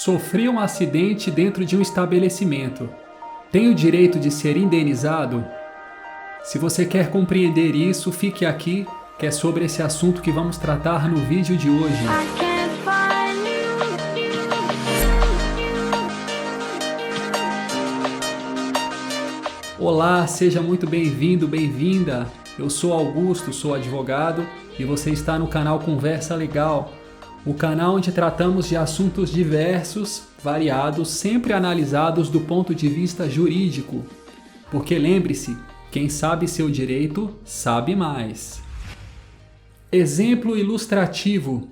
Sofri um acidente dentro de um estabelecimento. Tenho direito de ser indenizado? Se você quer compreender isso, fique aqui, que é sobre esse assunto que vamos tratar no vídeo de hoje. Olá, seja muito bem-vindo, bem-vinda. Eu sou Augusto, sou advogado e você está no canal Conversa Legal, o canal onde tratamos de assuntos diversos, variados, sempre analisados do ponto de vista jurídico. Porque lembre-se, quem sabe seu direito sabe mais. Exemplo ilustrativo.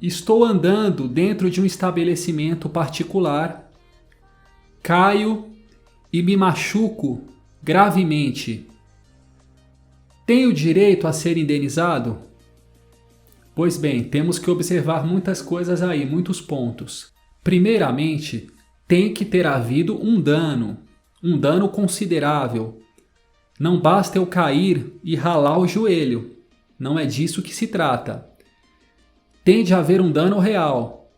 Estou andando dentro de um estabelecimento particular, caio e me machuco gravemente. Tenho direito a ser indenizado? Pois bem, temos que observar muitas coisas aí, muitos pontos. Primeiramente, tem que ter havido um dano considerável. Não basta eu cair e ralar o joelho, não é disso que se trata. Tem de haver um dano real.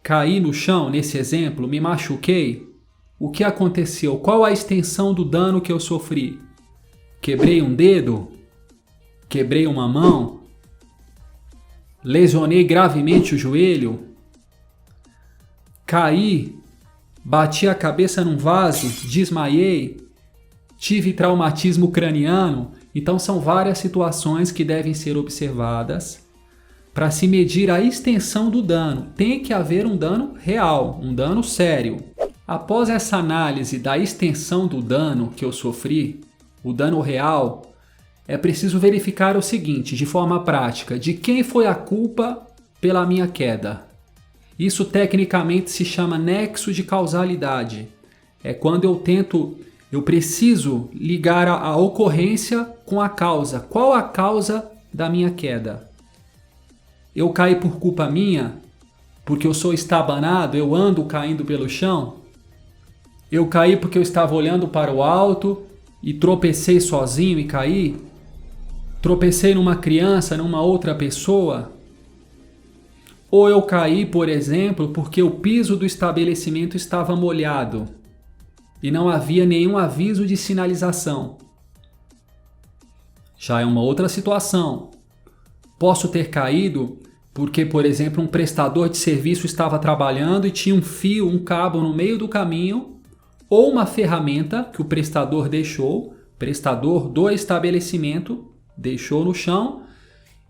Caí no chão, nesse exemplo, me machuquei. O que aconteceu? Qual a extensão do dano que eu sofri? Quebrei um dedo? Quebrei uma mão? Lesionei gravemente o joelho? Caí? Bati a cabeça num vaso? Desmaiei? Tive traumatismo craniano? Então são várias situações que devem ser observadas para se medir a extensão do dano. Tem que haver um dano real, um dano sério. Após essa análise da extensão do dano que eu sofri, o dano real, é preciso verificar o seguinte, de forma prática, de quem foi a culpa pela minha queda. Isso tecnicamente se chama nexo de causalidade. É quando eu preciso ligar a ocorrência com a causa. Qual a causa da minha queda? Eu caí por culpa minha? Porque eu sou estabanado, eu ando caindo pelo chão? Eu caí porque eu estava olhando para o alto e tropecei sozinho e caí? Tropecei numa criança, numa outra pessoa? Ou eu caí, por exemplo, porque o piso do estabelecimento estava molhado e não havia nenhum aviso de sinalização? Já é uma outra situação. Posso ter caído porque, por exemplo, um prestador de serviço estava trabalhando e tinha um fio, um cabo no meio do caminho, ou uma ferramenta que o prestador do estabelecimento, deixou no chão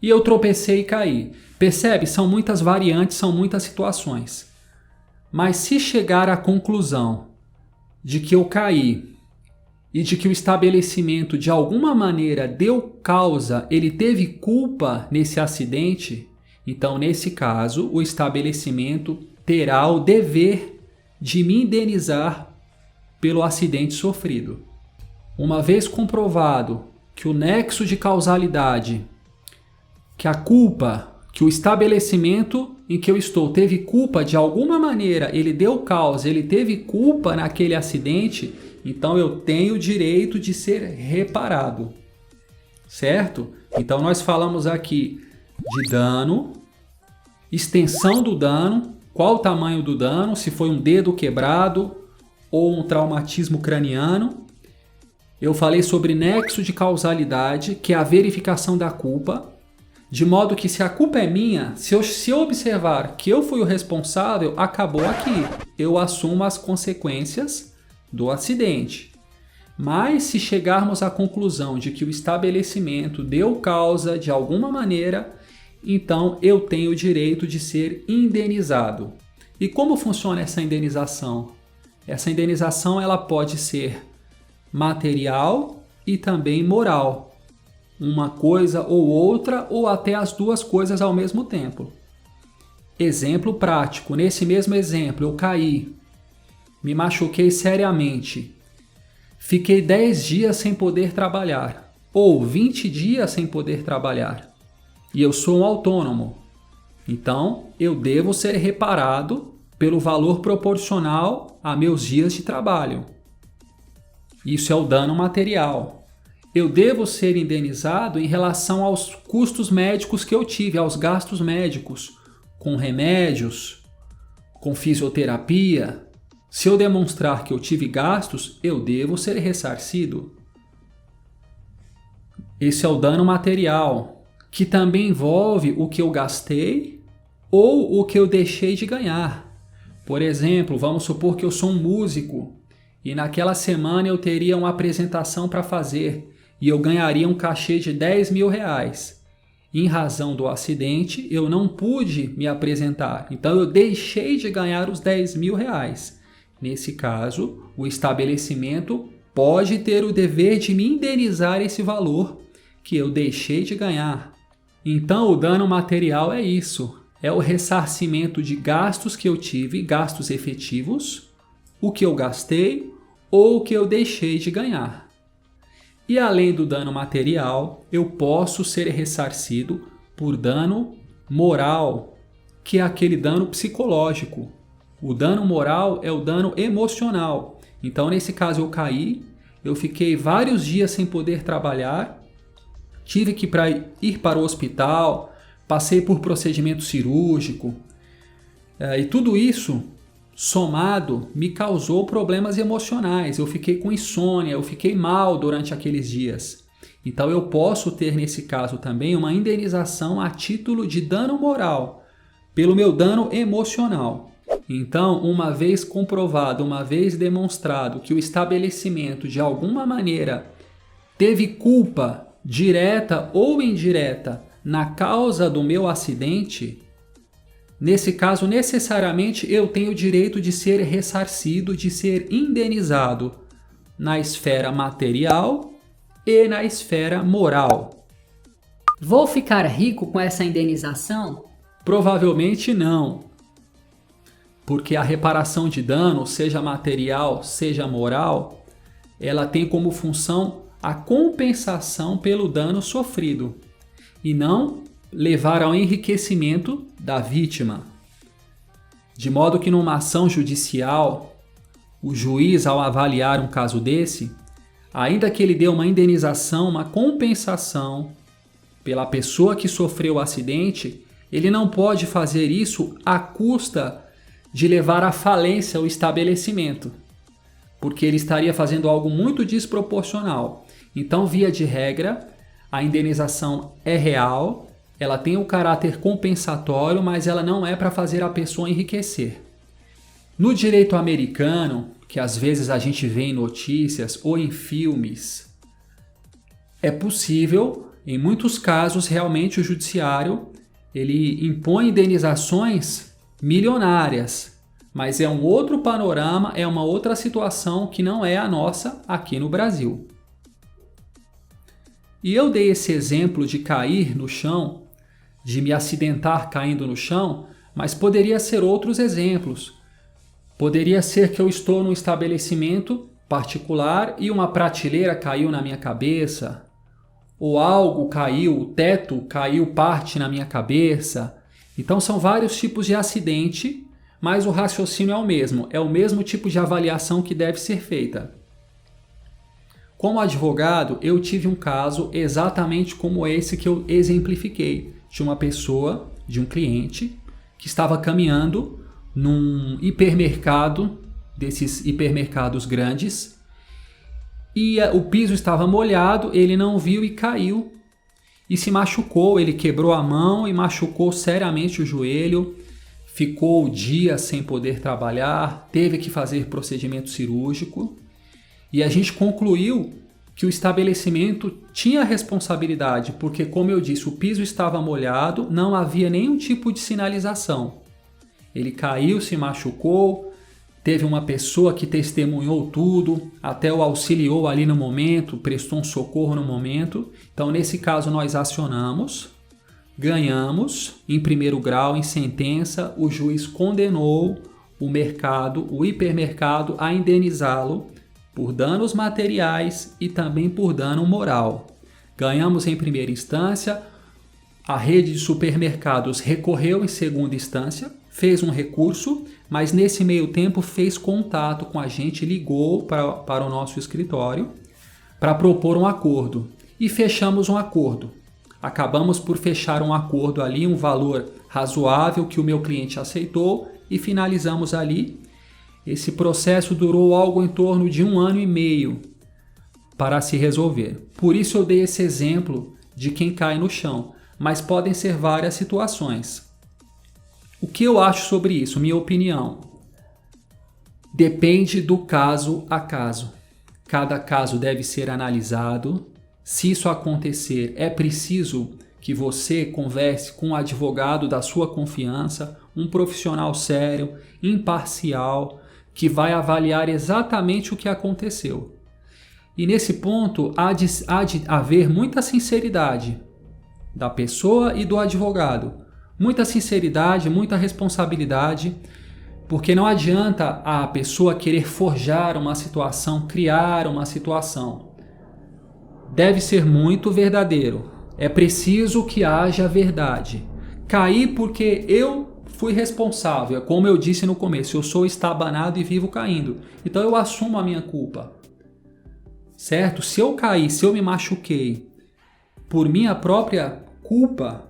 e eu tropecei e caí. Percebe? São muitas variantes, são muitas situações. Mas se chegar à conclusão de que eu caí e de que o estabelecimento de alguma maneira deu causa, ele teve culpa nesse acidente, então nesse caso o estabelecimento terá o dever de me indenizar pelo acidente sofrido. Uma vez comprovado que o nexo de causalidade, que a culpa, que o estabelecimento em que eu estou teve culpa de alguma maneira, ele deu causa, ele teve culpa naquele acidente, então eu tenho o direito de ser reparado, certo? Então nós falamos aqui de dano, extensão do dano, qual o tamanho do dano, se foi um dedo quebrado ou um traumatismo craniano. Eu falei sobre nexo de causalidade, que é a verificação da culpa, de modo que se a culpa é minha, se eu observar que eu fui o responsável, acabou aqui. Eu assumo as consequências do acidente. Mas se chegarmos à conclusão de que o estabelecimento deu causa de alguma maneira, então eu tenho o direito de ser indenizado. E como funciona essa indenização? Essa indenização ela pode ser material e também moral. Uma coisa ou outra, ou até as duas coisas ao mesmo tempo. Exemplo prático. Nesse mesmo exemplo, eu caí, me machuquei seriamente, fiquei 10 dias sem poder trabalhar, ou 20 dias sem poder trabalhar, e eu sou um autônomo. Então, eu devo ser reparado pelo valor proporcional a meus dias de trabalho. Isso é o dano material. Eu devo ser indenizado em relação aos custos médicos que eu tive, aos gastos médicos, com remédios, com fisioterapia, se eu demonstrar que eu tive gastos, eu devo ser ressarcido. Esse é o dano material, que também envolve o que eu gastei ou o que eu deixei de ganhar. Por exemplo, vamos supor que eu sou um músico e naquela semana eu teria uma apresentação para fazer e eu ganharia um cachê de R$10.000. Em razão do acidente, eu não pude me apresentar, então eu deixei de ganhar os R$10.000. Nesse caso, o estabelecimento pode ter o dever de me indenizar esse valor que eu deixei de ganhar. Então, o dano material é isso. É o ressarcimento de gastos que eu tive, gastos efetivos, o que eu gastei ou o que eu deixei de ganhar. E além do dano material, eu posso ser ressarcido por dano moral, que é aquele dano psicológico. O dano moral é o dano emocional. Então, nesse caso, eu caí, eu fiquei vários dias sem poder trabalhar, tive que ir para o hospital, passei por procedimento cirúrgico, e tudo isso somado me causou problemas emocionais. Eu fiquei com insônia, eu fiquei mal durante aqueles dias. Então eu posso ter nesse caso também uma indenização a título de dano moral pelo meu dano emocional. Então, uma vez comprovado, uma vez demonstrado que o estabelecimento de alguma maneira teve culpa direta ou indireta na causa do meu acidente, nesse caso, necessariamente eu tenho o direito de ser ressarcido, de ser indenizado na esfera material e na esfera moral. Vou ficar rico com essa indenização? Provavelmente não, porque a reparação de dano, seja material, seja moral, ela tem como função a compensação pelo dano sofrido e não levar ao enriquecimento da vítima. De modo que numa ação judicial, o juiz, ao avaliar um caso desse, ainda que ele dê uma indenização, uma compensação pela pessoa que sofreu o acidente, ele não pode fazer isso à custa de levar à falência o estabelecimento, porque ele estaria fazendo algo muito desproporcional. Então, via de regra, a indenização é real, ela tem um caráter compensatório, mas ela não é para fazer a pessoa enriquecer. No direito americano, que às vezes a gente vê em notícias ou em filmes, é possível, em muitos casos, realmente o judiciário ele impõe indenizações milionárias, mas é um outro panorama, é uma outra situação que não é a nossa aqui no Brasil. E eu dei esse exemplo de cair no chão, de me acidentar caindo no chão, mas poderia ser outros exemplos. Poderia ser que eu estou num estabelecimento particular e uma prateleira caiu na minha cabeça, ou algo caiu, o teto caiu parte na minha cabeça. Então são vários tipos de acidente, mas o raciocínio é o mesmo tipo de avaliação que deve ser feita. Como advogado, eu tive um caso exatamente como esse que eu exemplifiquei, de uma pessoa, de um cliente, que estava caminhando num hipermercado, desses hipermercados grandes, e o piso estava molhado, ele não viu e caiu, e se machucou, ele quebrou a mão e machucou seriamente o joelho, ficou dias sem poder trabalhar, teve que fazer procedimento cirúrgico, e a gente concluiu que o estabelecimento tinha responsabilidade, porque, como eu disse, o piso estava molhado, não havia nenhum tipo de sinalização. Ele caiu, se machucou, teve uma pessoa que testemunhou tudo, até o auxiliou ali no momento, prestou um socorro no momento. Então, nesse caso, nós acionamos, ganhamos em primeiro grau, em sentença, o juiz condenou o hipermercado, a indenizá-lo por danos materiais e também por dano moral. Ganhamos em primeira instância, a rede de supermercados recorreu em segunda instância, fez um recurso, mas nesse meio tempo fez contato com a gente, ligou para o nosso escritório para propor um acordo e fechamos um acordo. Acabamos por fechar um acordo ali, um valor razoável que o meu cliente aceitou e finalizamos ali. Esse processo durou algo em torno de 1 ano e meio para se resolver. Por isso eu dei esse exemplo de quem cai no chão, mas podem ser várias situações. O que eu acho sobre isso? Minha opinião. Depende do caso a caso. Cada caso deve ser analisado. Se isso acontecer, é preciso que você converse com um advogado da sua confiança, um profissional sério, imparcial, que vai avaliar exatamente o que aconteceu. E nesse ponto há de haver muita sinceridade da pessoa e do advogado. Muita sinceridade, muita responsabilidade, porque não adianta a pessoa querer forjar uma situação, criar uma situação. Deve ser muito verdadeiro. É preciso que haja verdade. Caí porque eu fui responsável. É como eu disse no começo, eu sou estabanado e vivo caindo. Então eu assumo a minha culpa. Certo? Se eu caí, se eu me machuquei por minha própria culpa,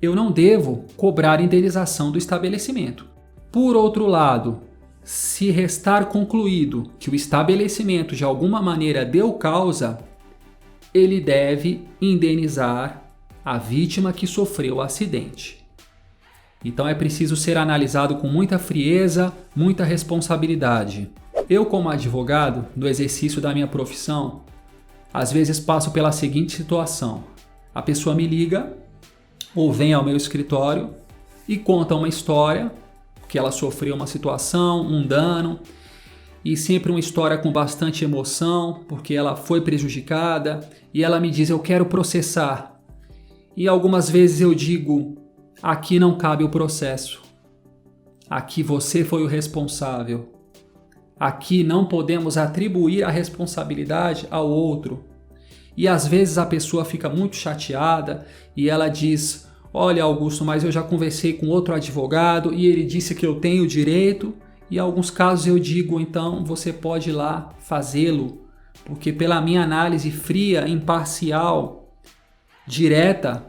eu não devo cobrar indenização do estabelecimento. Por outro lado, se restar concluído que o estabelecimento de alguma maneira deu causa, ele deve indenizar a vítima que sofreu o acidente. Então é preciso ser analisado com muita frieza, muita responsabilidade. Eu, como advogado, no exercício da minha profissão, às vezes passo pela seguinte situação. A pessoa me liga ou vem ao meu escritório e conta uma história que ela sofreu uma situação, um dano, e sempre uma história com bastante emoção, porque ela foi prejudicada, e ela me diz: eu quero processar. E algumas vezes eu digo: aqui não cabe o processo. Aqui você foi o responsável. Aqui não podemos atribuir a responsabilidade ao outro. E às vezes a pessoa fica muito chateada e ela diz: olha, Augusto, mas eu já conversei com outro advogado e ele disse que eu tenho direito. E em alguns casos eu digo: então você pode ir lá fazê-lo, porque pela minha análise fria, imparcial, direta,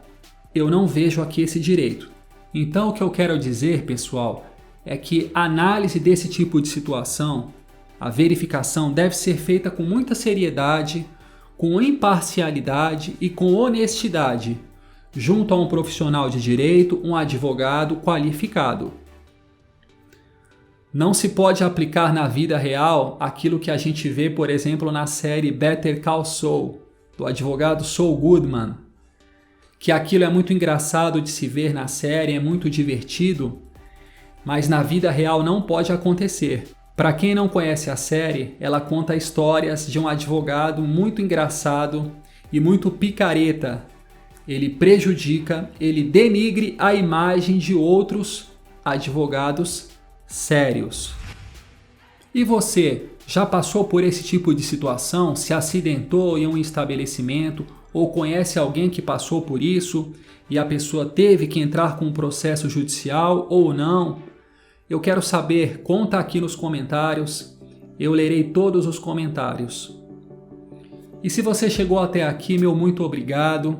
eu não vejo aqui esse direito. Então o que eu quero dizer, pessoal, é que a análise desse tipo de situação, a verificação deve ser feita com muita seriedade, com imparcialidade e com honestidade, junto a um profissional de direito, um advogado qualificado. Não se pode aplicar na vida real aquilo que a gente vê, por exemplo, na série Better Call Saul, do advogado Saul Goodman, que aquilo é muito engraçado de se ver na série, é muito divertido, mas na vida real não pode acontecer. Para quem não conhece a série, ela conta histórias de um advogado muito engraçado e muito picareta. Ele prejudica, ele denigre a imagem de outros advogados sérios. E você, já passou por esse tipo de situação? Se acidentou em um estabelecimento ou conhece alguém que passou por isso e a pessoa teve que entrar com um processo judicial ou não? Eu quero saber, conta aqui nos comentários, eu lerei todos os comentários. E se você chegou até aqui, meu muito obrigado.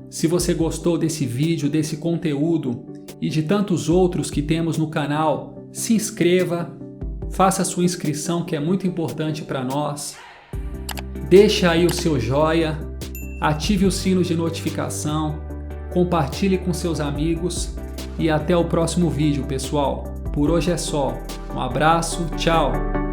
Se você gostou desse vídeo, desse conteúdo e de tantos outros que temos no canal, se inscreva, faça a sua inscrição, que é muito importante para nós. Deixa aí o seu joinha, ative o sino de notificação, compartilhe com seus amigos e até o próximo vídeo, pessoal. Por hoje é só. Um abraço, tchau!